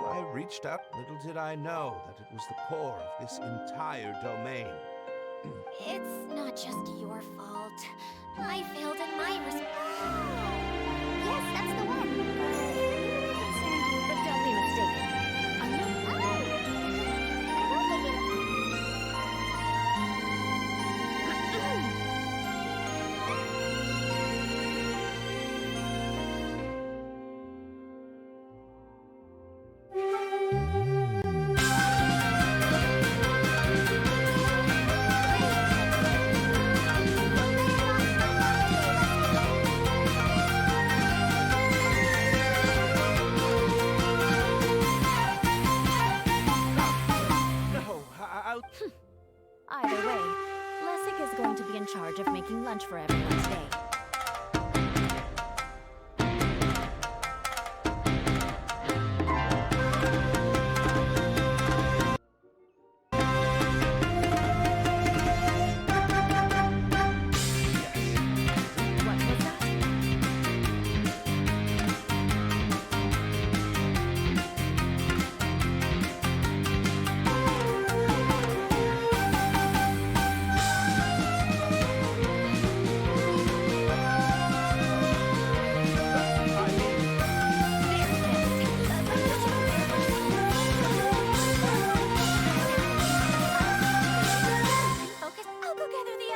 I reached out, little did I know that it was the core of this entire domain. It's not just your fault. I failed in my yes, that's the one. Concerned you, but don't be mistaken. I don't think Either way, Lessig is going to be in charge of making lunch for everyone today.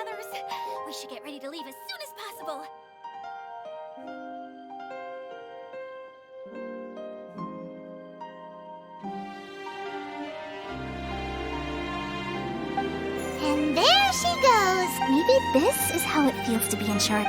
What was that? We should get ready to leave as soon as possible. And there she goes. Maybe this is how it feels to be in charge.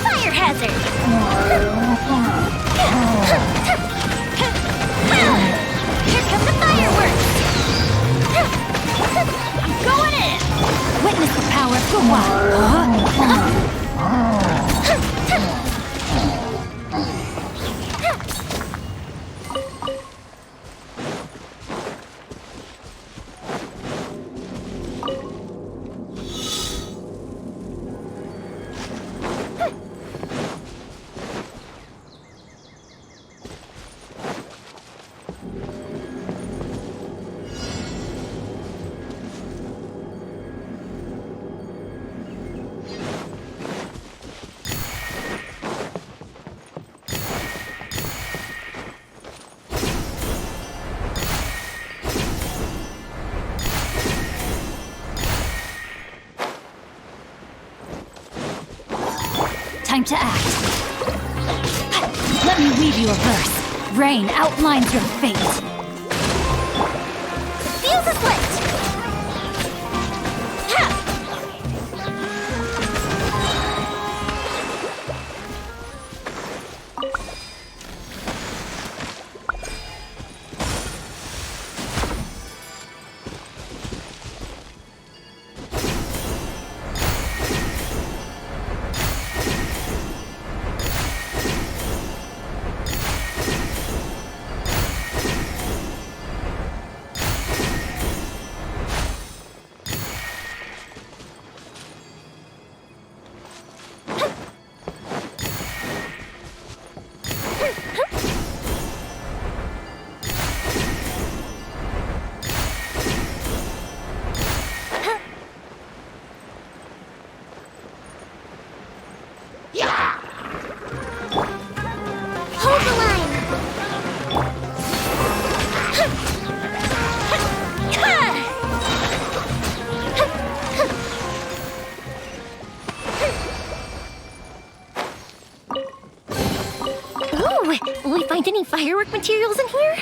Fire hazard! Here come the fireworks! I'm going in! Witness the power of Gua! Time to act. Let me read you a verse. Rain outlines your fate. Fuse is lit! Ha! will we find any firework materials in here?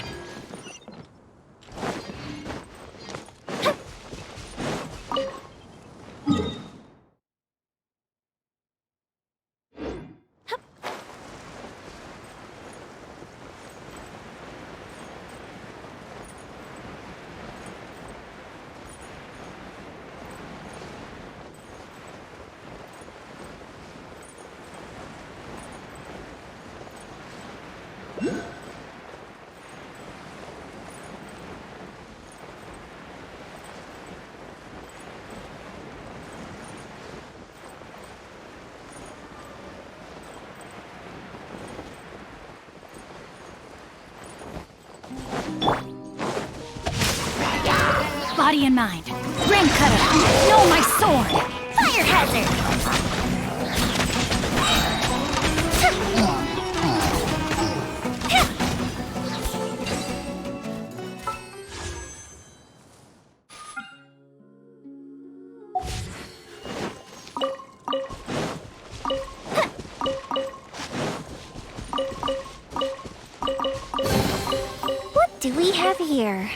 Body in mind. Rain cutter. No, my sword. Fire hazard! What do we have here?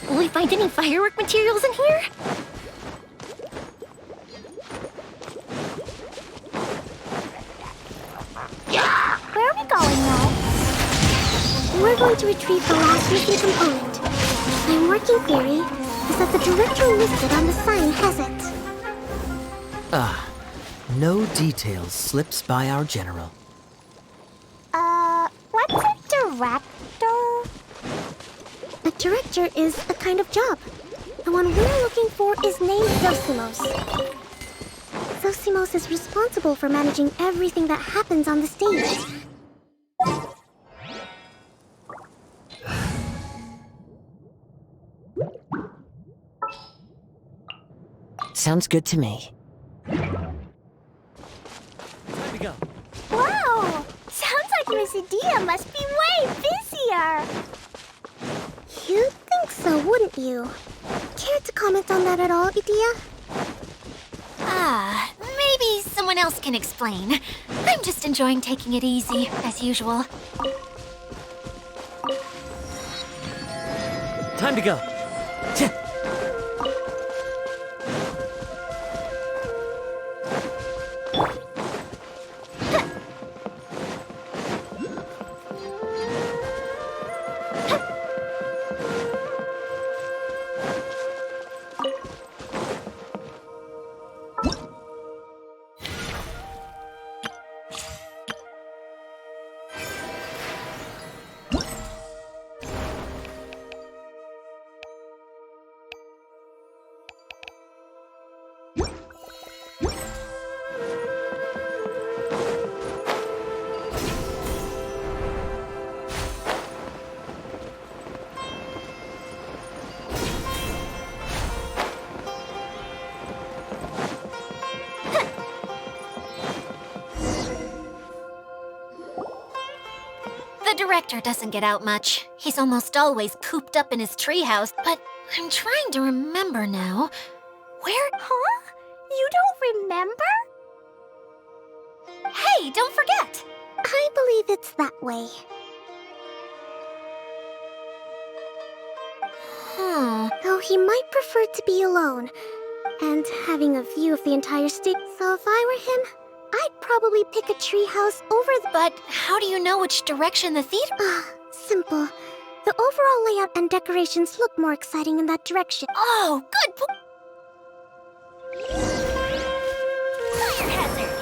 Will we find any firework materials in here? Where are we going now? We're going to retrieve the last missing component. My working theory is that the director listed on the sign has it. No details slips by our general. What's a director? A director is a kind of job. The one we're looking for is named Zosimos. Zosimos is responsible for managing everything that happens on the stage. Sounds good to me. Time to go. Wow! Sounds like Miss Edea must be way busier! You'd think so, wouldn't you? Care to comment on that at all, Edea? Maybe someone else can explain. I'm just enjoying taking it easy, as usual. Time to go. director doesn't get out much. He's almost always cooped up in his treehouse, but I'm trying to remember now. Where? Huh? You don't remember? Hey, don't forget! I believe it's that way. Though he might prefer to be alone, and having a view of the entire state. So if I were him, I'd probably pick a treehouse over the... But how do you know which direction the theater... Simple. The overall layout and decorations look more exciting in that direction. Oh, good Fire hazard!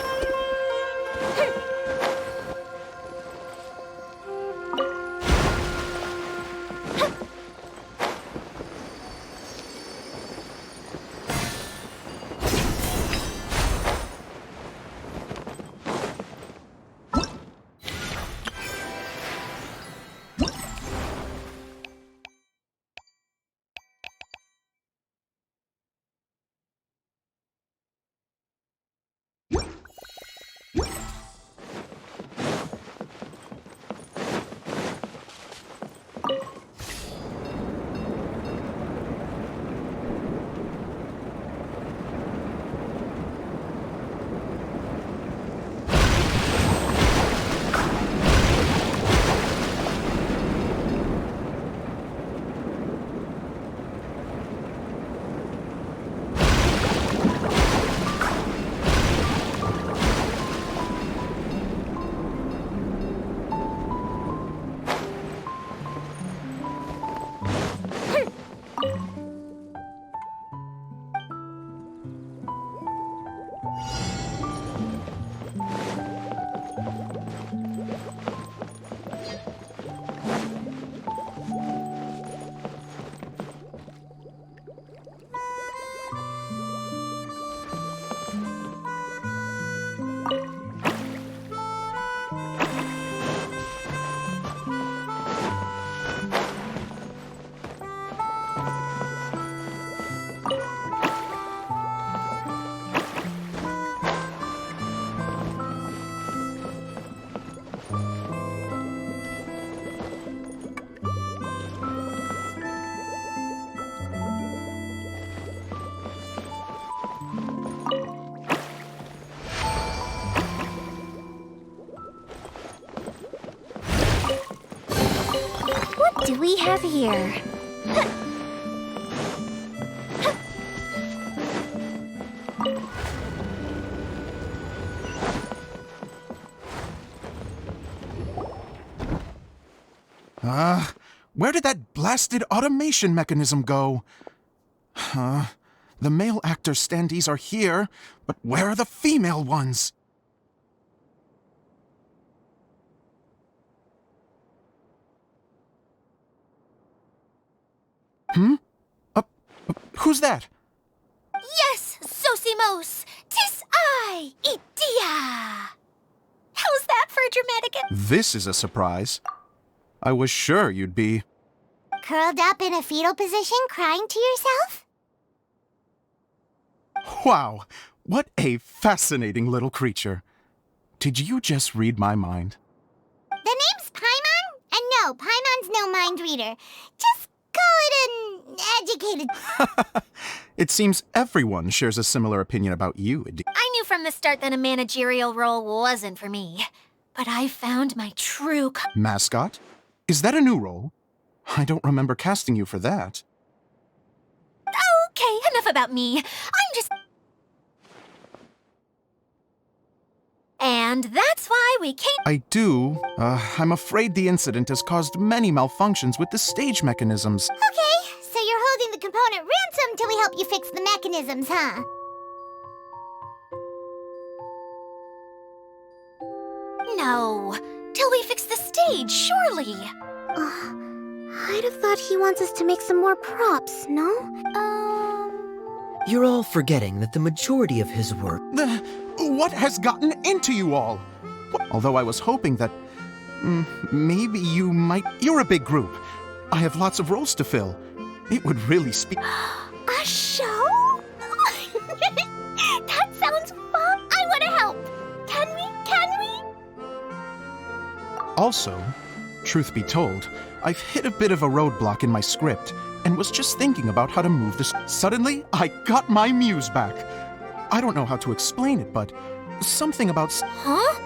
What do we have here? Where did that blasted automation mechanism go? The male actor standees are here, but where are the female ones? Who's that? Yes, Sosimos! 'Tis I, Idia! How's that for dramatic? This is a surprise. I was sure you'd be... Curled up in a fetal position, crying to yourself? Wow, what a fascinating little creature. Did you just read my mind? The name's Paimon? And no, Paimon's no mind reader. Just call it an educated... It seems everyone shares a similar opinion about you, I knew from the start that a managerial role wasn't for me. But I found my true... Mascot? Is that a new role? I don't remember casting you for that. Okay, enough about me. I'm just... And that's why we came... I do. I'm afraid the incident has caused many malfunctions with the stage mechanisms. Okay, so you're holding the component ransom till we help you fix the mechanisms, huh? No, till we fix the stage, surely. I'd have thought he wants us to make some more props, no? You're all forgetting that the majority of his work... What has gotten into you all? Although I was hoping that... maybe you might... You're a big group. I have lots of roles to fill. It would really speak... A show? That sounds fun! I want to help! Can we? Also, Truth be told, I've hit a bit of a roadblock in my script and was just thinking about how to move this. Suddenly, I got my muse back. I don't know how to explain it, but something about. Huh?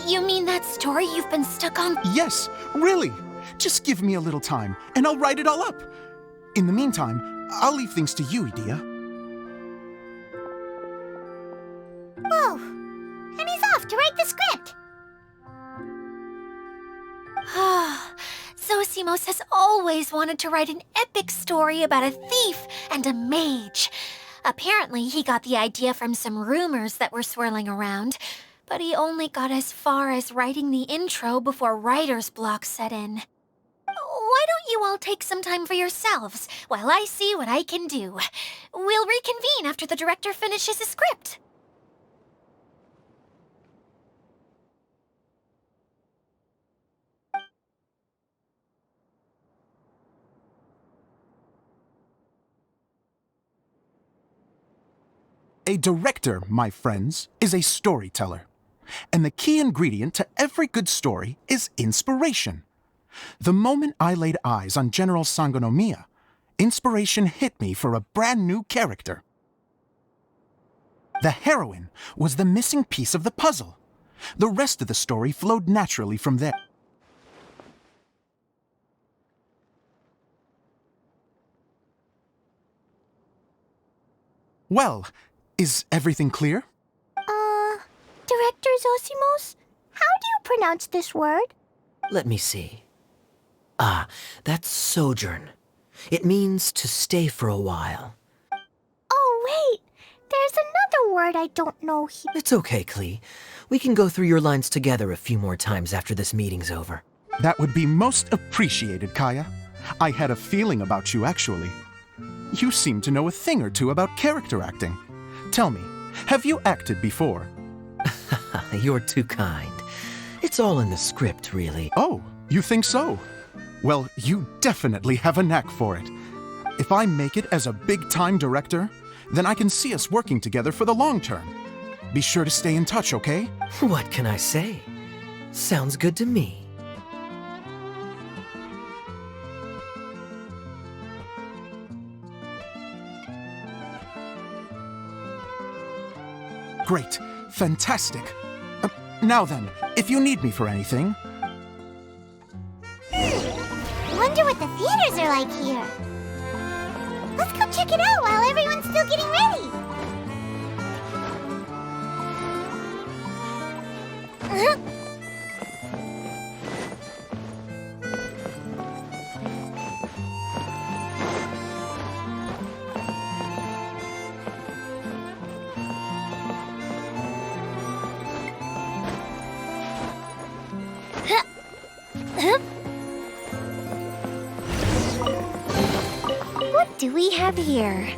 You mean that story you've been stuck on? Yes, really. Just give me a little time, and I'll write it all up. In the meantime, I'll leave things to you, Idia. Whoa! And he's off to write the script! Zosimos has always wanted to write an epic story about a thief and a mage. Apparently, he got the idea from some rumors that were swirling around, but he only got as far as writing the intro before writer's block set in. Why don't you all take some time for yourselves while I see what I can do? We'll reconvene after the director finishes his script. A director, my friends, is a storyteller. And the key ingredient to every good story is inspiration. The moment I laid eyes on General Sangonomiya, inspiration hit me for a brand new character. The heroine was the missing piece of the puzzle. The rest of the story flowed naturally from there. Well, is everything clear? Director Zosimos? How do you pronounce this word? Let me see. Ah, that's sojourn. It means to stay for a while. Oh, wait! There's another word I don't know here. It's okay, Klee. We can go through your lines together a few more times after this meeting's over. That would be most appreciated, Kaya. I had a feeling about you, actually. You seem to know a thing or two about character acting. Tell me, have you acted before? You're too kind. It's all in the script, really. Oh, you think so? Well, you definitely have a knack for it. If I make it as a big-time director, then I can see us working together for the long term. Be sure to stay in touch, okay? What can I say? Sounds good to me. Great. Fantastic. Now then, if you need me for anything... Wonder what the theaters are like here. Let's go check it out while everyone's still getting ready. What do we have here?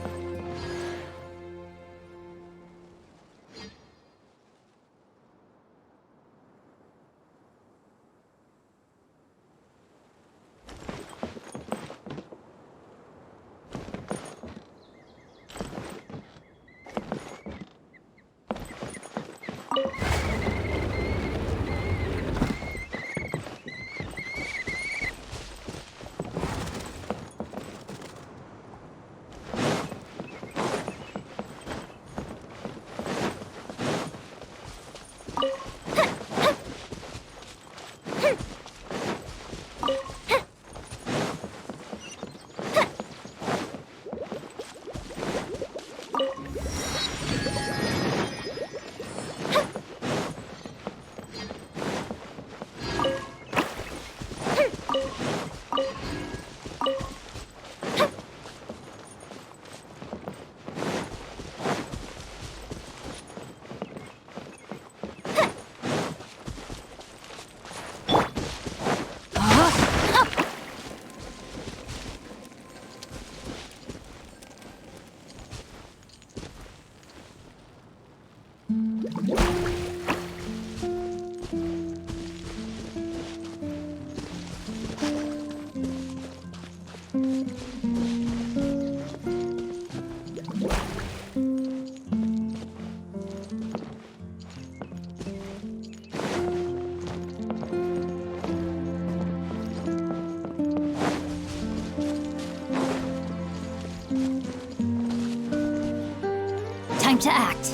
Time to act.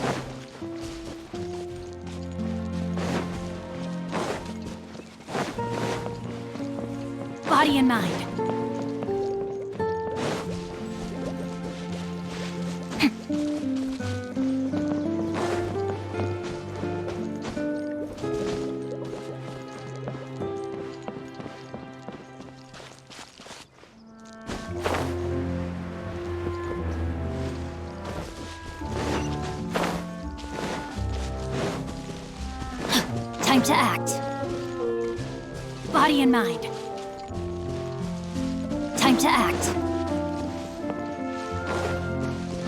Body and mind. Time to act. Body and mind. Time to act.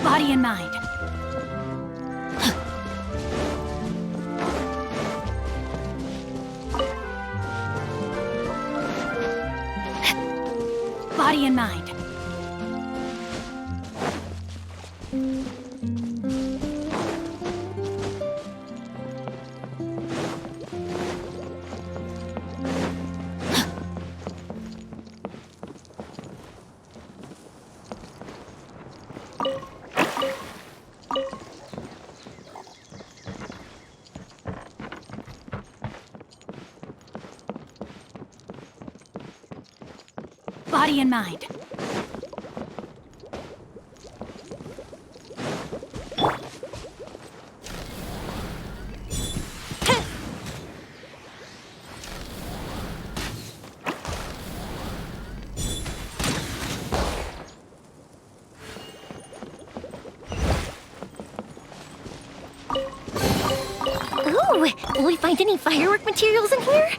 Body and mind. Body and mind. Body and mind. Ooh, will we find any firework materials in here?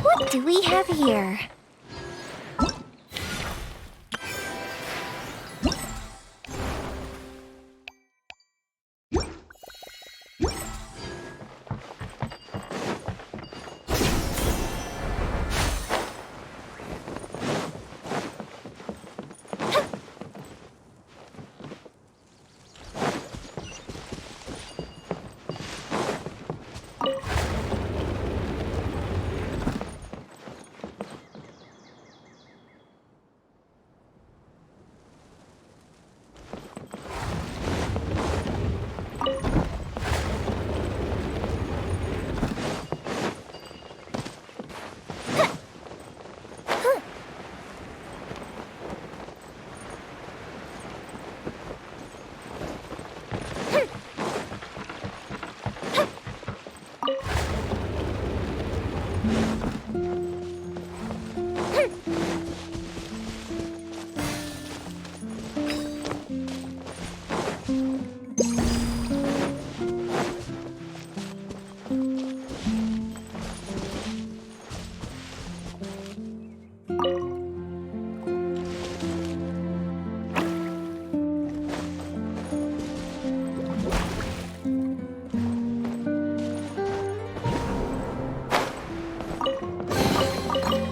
What do we have here?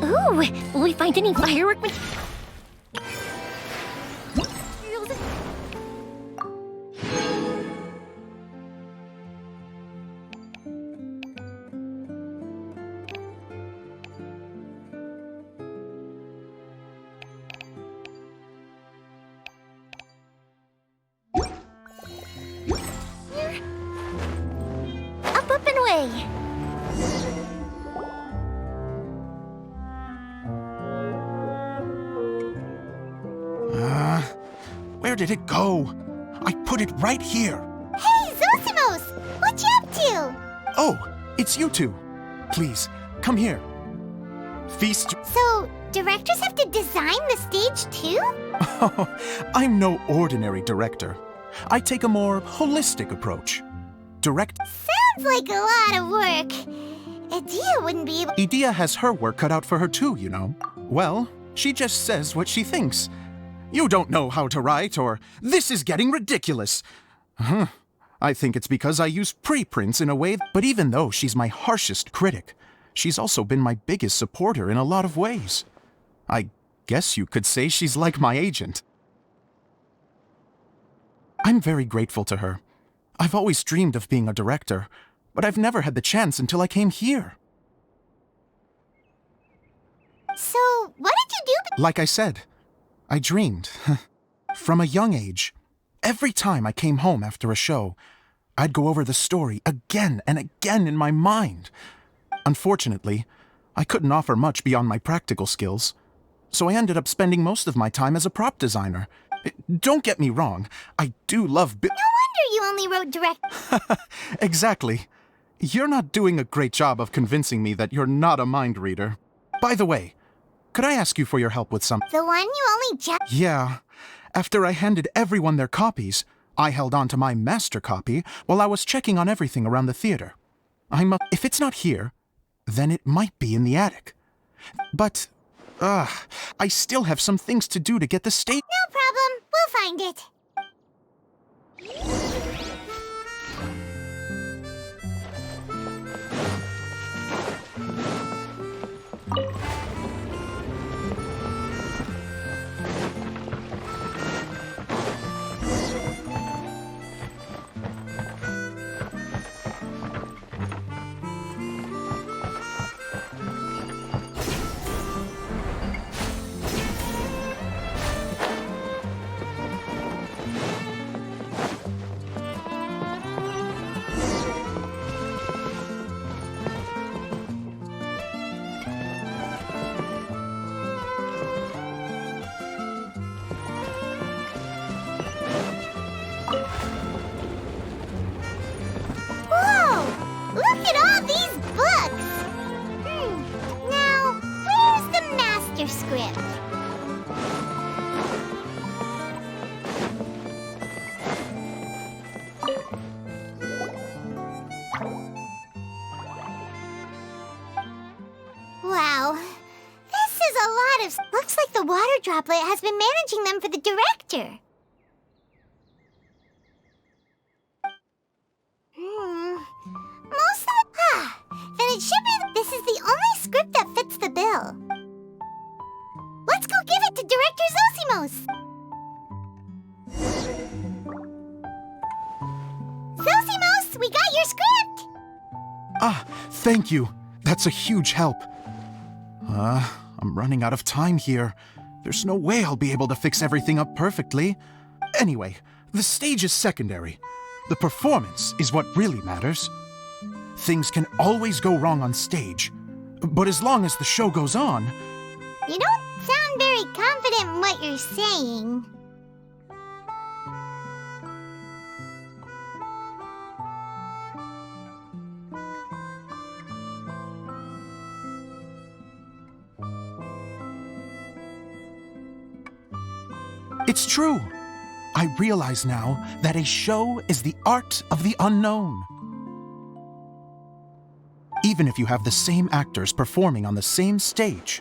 Ooh, will we find any firework? Up and away. Where did it go? I put it right here. Hey, Zosimos! What you up to? Oh, it's you two. Please, come here. Feast. So, directors have to design the stage too? I'm no ordinary director. I take a more holistic approach. Sounds like a lot of work. Adia wouldn't be able. Idea has her work cut out for her too, you know. Well, she just says what she thinks. You don't know how to write, or this is getting ridiculous. I think it's because I use preprints in a way, but even though she's my harshest critic, she's also been my biggest supporter in a lot of ways. I guess you could say she's like my agent. I'm very grateful to her. I've always dreamed of being a director, but I've never had the chance until I came here. So, what did you do? Like I said, I dreamed. From a young age, every time I came home after a show, I'd go over the story again and again in my mind. Unfortunately, I couldn't offer much beyond my practical skills, so I ended up spending most of my time as a prop designer. Don't get me wrong, I do love No wonder you only wrote direct. Exactly. You're not doing a great job of convincing me that you're not a mind reader. By the way, could I ask you for your help with some... The one you only just... Yeah. After I handed everyone their copies, I held on to my master copy while I was checking on everything around the theater. If it's not here, then it might be in the attic. But, I still have some things to do to get the state... No problem. We'll find it. Script. Wow, this is a lot of... Looks like the water droplet has been managing them for the director. Most of the... then it should be... This is the only script that fits the bill. Let's go give it to Director Zosimos! Zosimos, we got your script! Ah, thank you. That's a huge help. I'm running out of time here. There's no way I'll be able to fix everything up perfectly. Anyway, the stage is secondary. The performance is what really matters. Things can always go wrong on stage, but as long as the show goes on... You don't sound very confident in what you're saying. It's true. I realize now that a show is the art of the unknown. Even if you have the same actors performing on the same stage,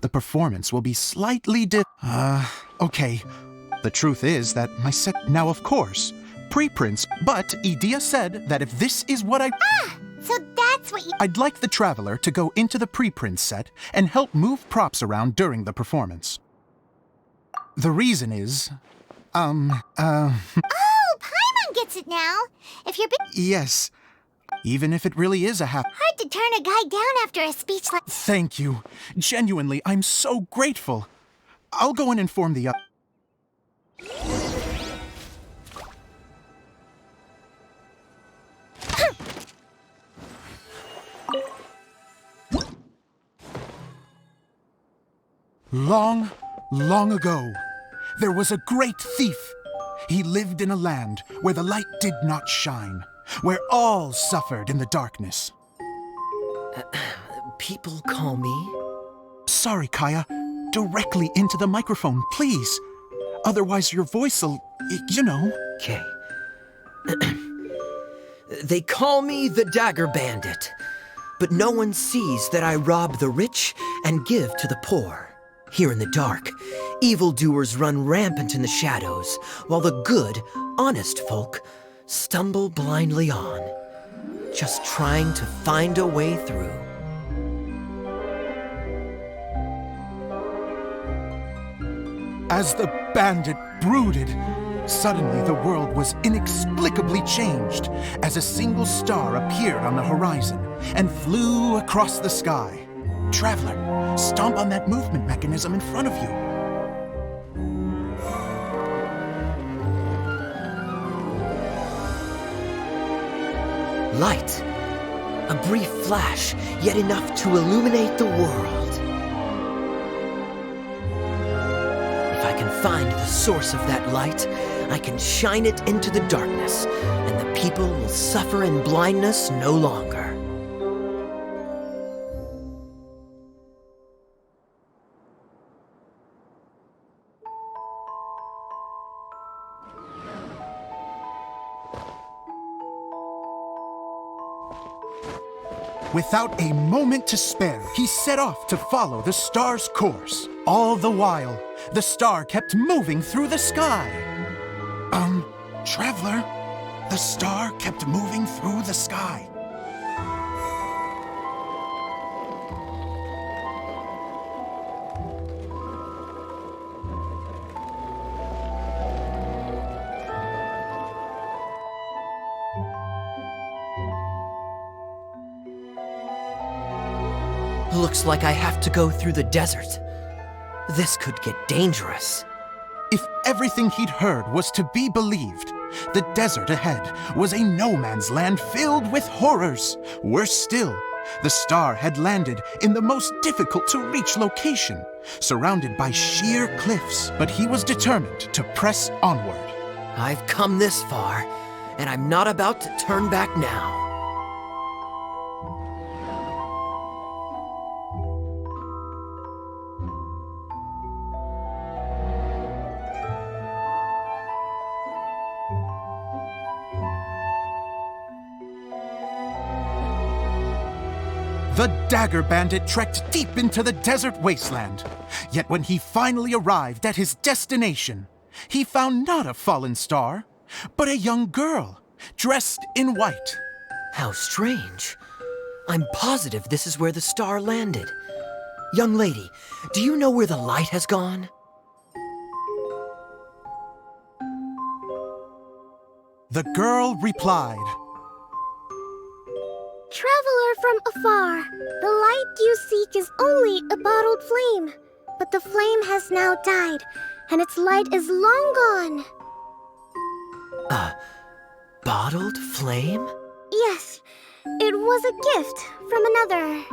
the performance will be slightly okay. The truth is that my set... Now, of course, preprints, but Idea said that if this is what So that's what you... I'd like the Traveler to go into the preprint set and help move props around during the performance. The reason is, Oh, Paimon gets it now. If you're yes, even if it really is a hard to turn a guy down after a speech like... Thank you. Genuinely, I'm so grateful. I'll go and inform the Long, long ago, there was a great thief. He lived in a land where the light did not shine, where all suffered in the darkness. People call me... Sorry, Kaya. Directly into the microphone, please. Otherwise your voice'll, you know. Okay. They call me the Dagger Bandit, but no one sees that I rob the rich and give to the poor. Here in the dark, evildoers run rampant in the shadows, while the good, honest folk stumble blindly on, just trying to find a way through. As the bandit brooded, suddenly the world was inexplicably changed as a single star appeared on the horizon and flew across the sky. Traveler, stomp on that movement mechanism in front of you. Light. A brief flash, yet enough to illuminate the world. If I can find the source of that light, I can shine it into the darkness, and the people will suffer in blindness no longer. Without a moment to spare, he set off to follow the star's course. All the while, the star kept moving through the sky. Traveler, the star kept moving through the sky. Looks like I have to go through the desert. This could get dangerous. If everything he'd heard was to be believed, the desert ahead was a no-man's land filled with horrors. Worse still, the star had landed in the most difficult-to-reach location, surrounded by sheer cliffs, but he was determined to press onward. I've come this far, and I'm not about to turn back now. The Dagger Bandit trekked deep into the desert wasteland. Yet when he finally arrived at his destination, he found not a fallen star, but a young girl, dressed in white. How strange. I'm positive this is where the star landed. Young lady, do you know where the light has gone? The girl replied, Traveler from afar, the light you seek is only a bottled flame. But the flame has now died, and its light is long gone. A bottled flame? Yes, it was a gift from another.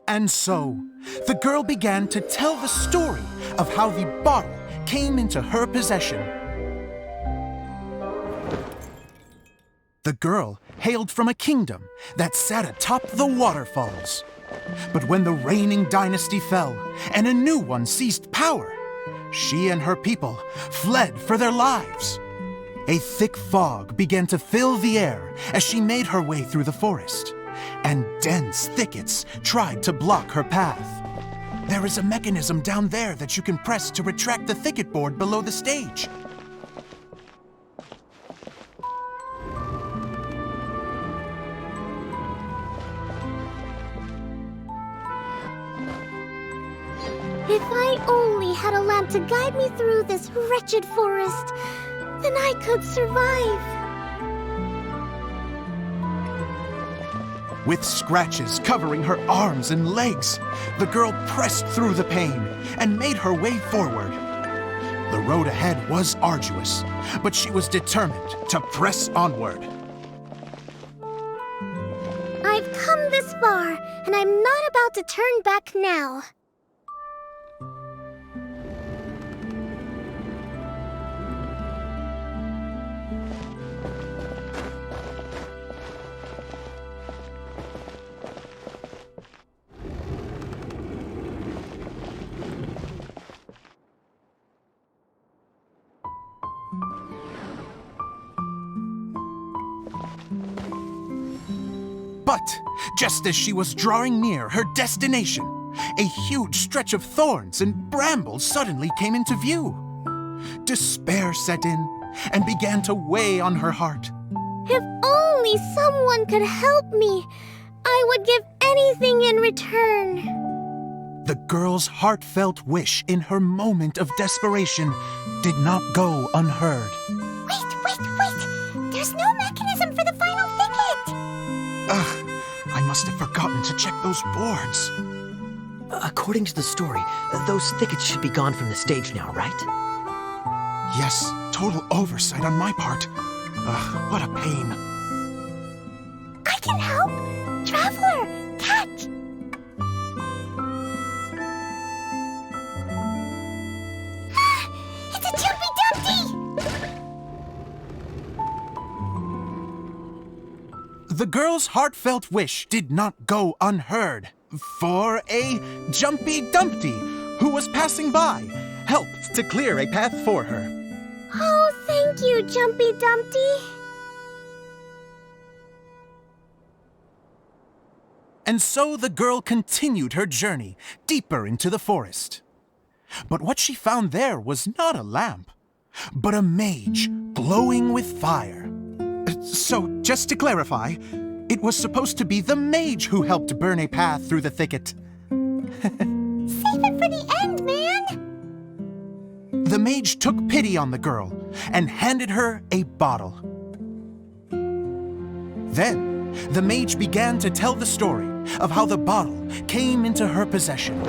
And so, the girl began to tell the story of how the bottle came into her possession. The girl hailed from a kingdom that sat atop the waterfalls. But when the reigning dynasty fell and a new one seized power, she and her people fled for their lives. A thick fog began to fill the air as she made her way through the forest, and dense thickets tried to block her path. There is a mechanism down there that you can press to retract the thicket board below the stage. If I only had a lamp to guide me through this wretched forest, then I could survive. With scratches covering her arms and legs, the girl pressed through the pain and made her way forward. The road ahead was arduous, but she was determined to press onward. I've come this far, and I'm not about to turn back now. But just as she was drawing near her destination, a huge stretch of thorns and brambles suddenly came into view. Despair set in and began to weigh on her heart. If only someone could help me, I would give anything in return. The girl's heartfelt wish in her moment of desperation did not go unheard. Wait! There's no mechanism for the final thicket! Ugh, I must have forgotten to check those boards. According to the story, those thickets should be gone from the stage now, right? Yes, total oversight on my part. Ugh, what a pain. I can help! Traveler, catch! It's a Jumpy Dumpty! The girl's heartfelt wish did not go unheard, for a Jumpy Dumpty, who was passing by, helped to clear a path for her. Oh, thank you, Jumpy Dumpty. And so the girl continued her journey deeper into the forest. But what she found there was not a lamp, but a mage glowing with fire. So, just to clarify, it was supposed to be the mage who helped burn a path through the thicket. Save it for the end, man! The mage took pity on the girl and handed her a bottle. Then, the mage began to tell the story of how the bottle came into her possession.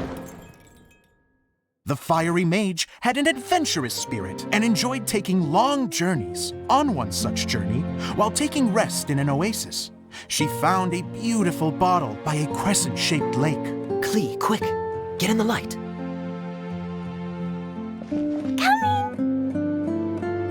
The fiery mage had an adventurous spirit and enjoyed taking long journeys. On one such journey, while taking rest in an oasis, she found a beautiful bottle by a crescent-shaped lake. Klee, quick, get in the light.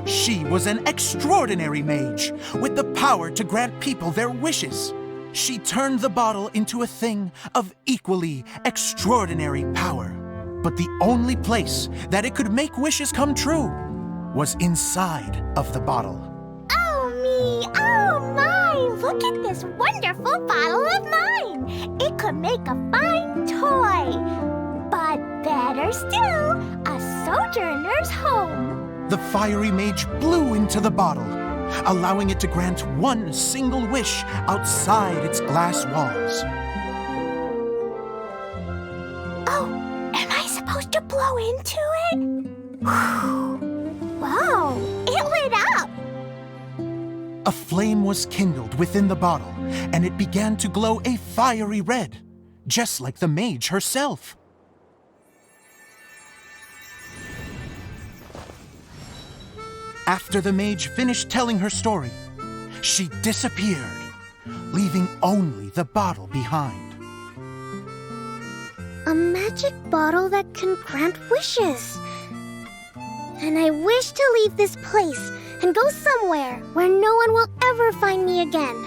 She was an extraordinary mage with the power to grant people their wishes. She turned the bottle into a thing of equally extraordinary power. But the only place that it could make wishes come true was inside of the bottle. Oh me, oh my! Look at this wonderful bottle of mine! It could make a fine toy! But better still, a sojourner's home! The fiery mage blew into the bottle, allowing it to grant one single wish outside its glass walls. Oh, am I supposed to blow into it? Wow, it lit up! A flame was kindled within the bottle, and it began to glow a fiery red, just like the mage herself. After the mage finished telling her story, she disappeared, leaving only the bottle behind. A magic bottle that can grant wishes. And I wish to leave this place and go somewhere where no one will ever find me again.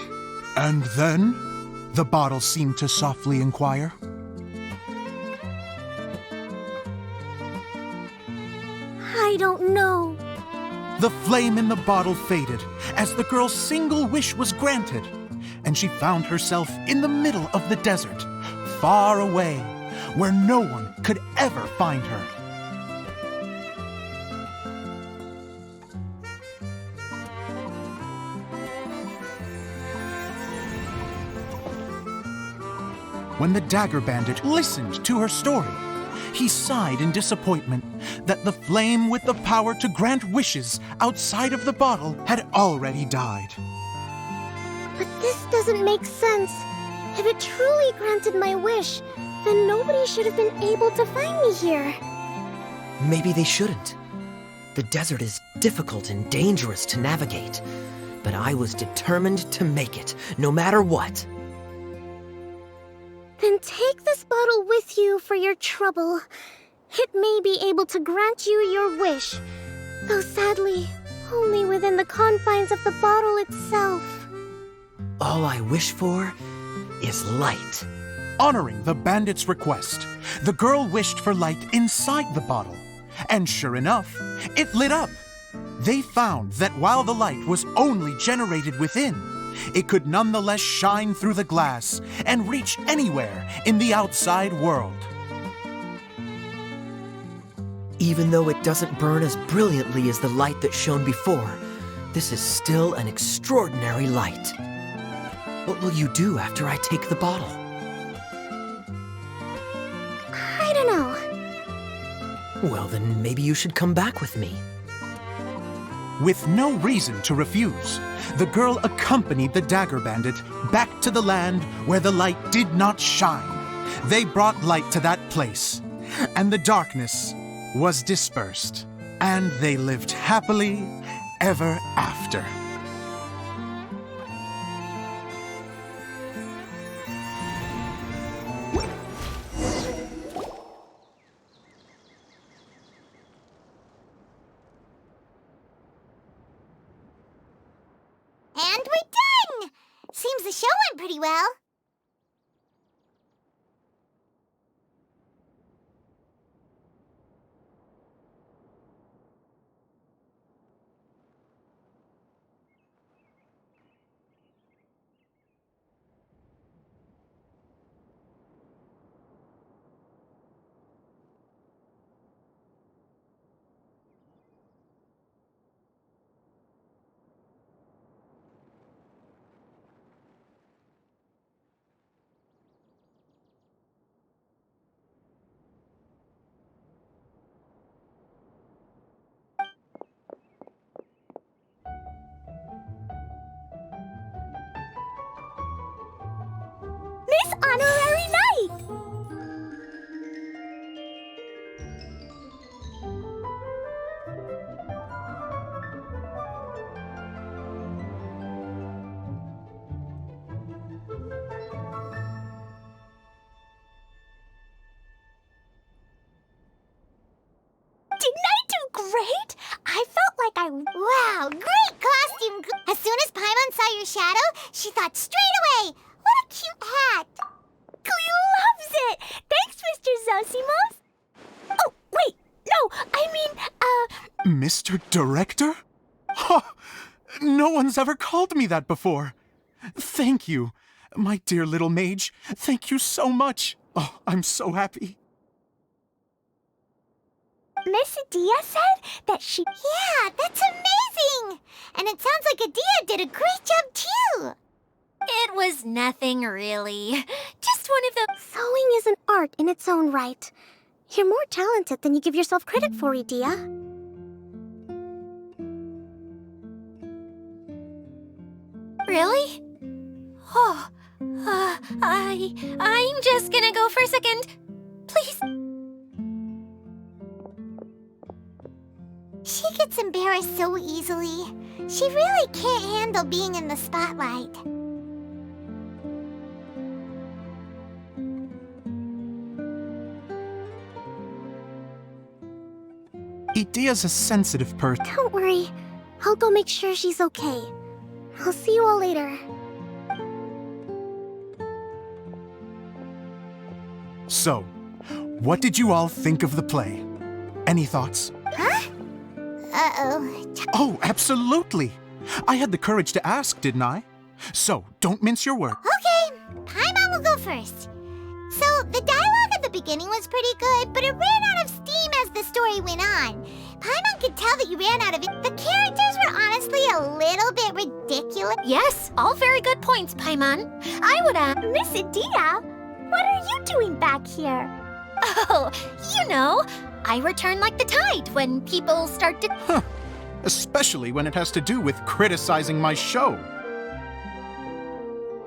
And then? The bottle seemed to softly inquire. I don't know. The flame in the bottle faded as the girl's single wish was granted, and she found herself in the middle of the desert, far away, where no one could ever find her. When the Dagger Bandit listened to her story, he sighed in disappointment that the flame with the power to grant wishes outside of the bottle had already died. But this doesn't make sense. If it truly granted my wish, then nobody should have been able to find me here. Maybe they shouldn't. The desert is difficult and dangerous to navigate, but I was determined to make it, no matter what. Then take this bottle with you for your trouble. It may be able to grant you your wish, though sadly, only within the confines of the bottle itself. All I wish for is light. Honoring the bandit's request, the girl wished for light inside the bottle. And sure enough, it lit up. They found that while the light was only generated within, it could nonetheless shine through the glass and reach anywhere in the outside world. Even though it doesn't burn as brilliantly as the light that shone before, this is still an extraordinary light. What will you do after I take the bottle? I don't know. Well, then maybe you should come back with me. With no reason to refuse, the girl accompanied the dagger bandit back to the land where the light did not shine. They brought light to that place, and the darkness was dispersed, and they lived happily ever after. And we're done! Seems the show went pretty well. Miss Honorary Knight! Didn't I do great? I felt like I... Wow, great costume! As soon as Paimon saw your shadow, she thought straight away, what a cute hat! Cleo loves it! Thanks, Mr. Zosimos! Oh, wait, no, I mean, Mr. Director? Ha! No one's ever called me that before. Thank you, my dear little mage. Thank you so much. Oh, I'm so happy. Miss Adia said that she... Yeah, that's amazing! And it sounds like Adia did a great job, too! It was nothing really. Just one of the... Sewing is an art in its own right. You're more talented than you give yourself credit for, Adia. Really? Oh, I'm just gonna go for a second. Please. She gets embarrassed so easily. She really can't handle being in the spotlight. Idea's a sensitive person. Don't worry. I'll go make sure she's okay. I'll see you all later. So, what did you all think of the play? Any thoughts? Huh? Uh-oh. Oh, absolutely. I had the courage to ask, didn't I? So, don't mince your words. Okay, Paimon will go first. So, the dialogue at the beginning was pretty good, but it ran out of steam as the story went on. Paimon could tell that you ran out of it. The characters were honestly a little bit ridiculous. Yes, all very good points, Paimon. I would Miss Adia, what are you doing back here? Oh, you know, I return like the tide when people start to... Huh. Especially when it has to do with criticizing my show.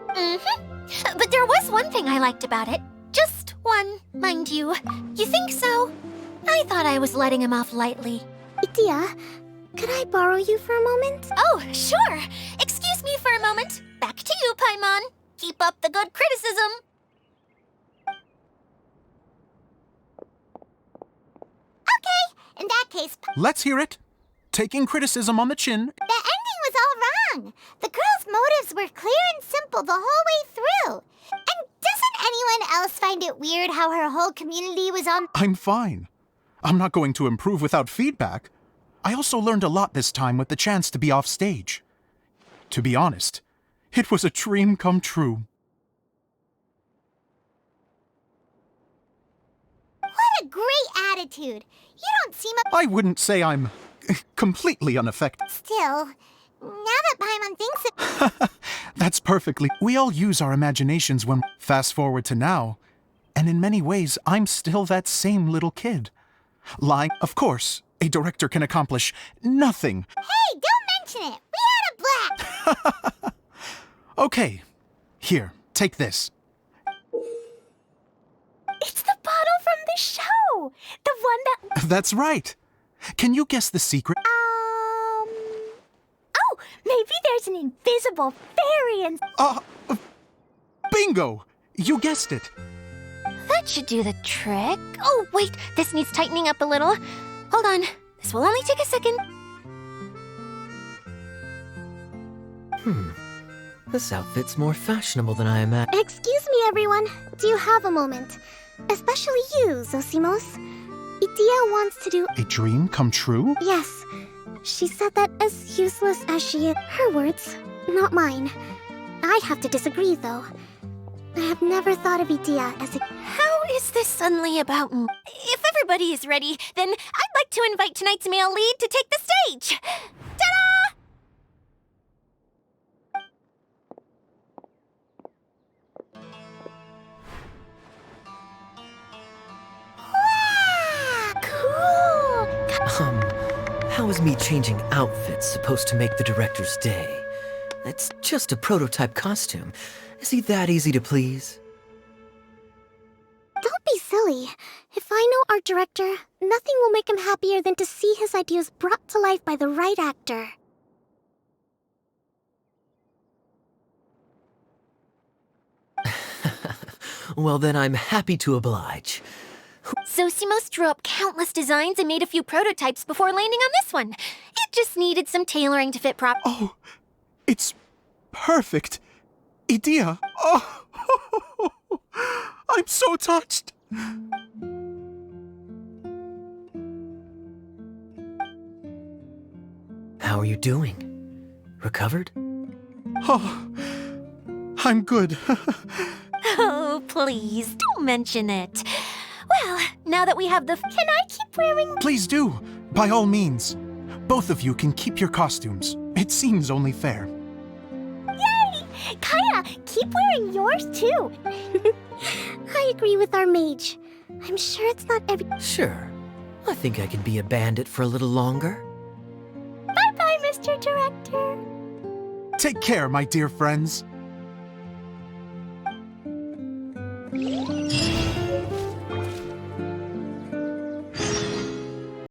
Mm-hmm. But there was one thing I liked about it. Just one, mind you. You think so? I thought I was letting him off lightly. Itia, could I borrow you for a moment? Oh, sure. Excuse me for a moment. Back to you, Paimon. Keep up the good criticism. Okay, in that case, Let's hear it. Taking criticism on the chin. the ending was all wrong. The girl's motives were clear and simple the whole way through. And doesn't anyone else find it weird how her whole community was on... I'm fine. I'm not going to improve without feedback. I also learned a lot this time with the chance to be off stage. To be honest, it was a dream come true. What a great attitude. You don't seem... I wouldn't say I'm completely unaffected. Still, now that Paimon thinks it... That's perfectly... We all use our imaginations when... Fast forward to now, and in many ways, I'm still that same little kid. Lying, of course, a director can accomplish nothing. Hey, don't mention it. We had a blast. Okay, here, take this. It's the bottle from the show. The one that... That's right. Can you guess the secret? Oh, maybe there's an invisible fairy in... Bingo! You guessed it. That should do the trick. Oh, wait, this needs tightening up a little. Hold on, this will only take a second. This outfit's more fashionable than I imagined. Excuse me, everyone. Do you have a moment? Especially you, Zosimos. Itia wants to do... A dream come true? Yes. She said that as useless as she is. Her words, not mine. I have to disagree, though. I have never thought of Itia as a... How is this suddenly about... If everybody is ready, then I'd like to invite tonight's male lead to take the stage. Ta-da! Cool! How is me changing outfits supposed to make the director's day? It's just a prototype costume. Is he that easy to please? Don't be silly. If I know our director, nothing will make him happier than to see his ideas brought to life by the right actor. Well, then I'm happy to oblige. Zosimos drew up countless designs and made a few prototypes before landing on this one. It just needed some tailoring to fit properly. Oh, it's perfect. Itia. Oh, I'm so touched. How are you doing? Recovered? Oh, I'm good. Oh, please, don't mention it. Well, now that we have the... Can I keep wearing... Please do, by all means. Both of you can keep your costumes. It seems only fair. Yay! Kaya, keep wearing yours too. I agree with our mage. I'm sure it's not every... Sure. I think I can be a bandit for a little longer. Bye-bye, Mr. Director. Take care, my dear friends.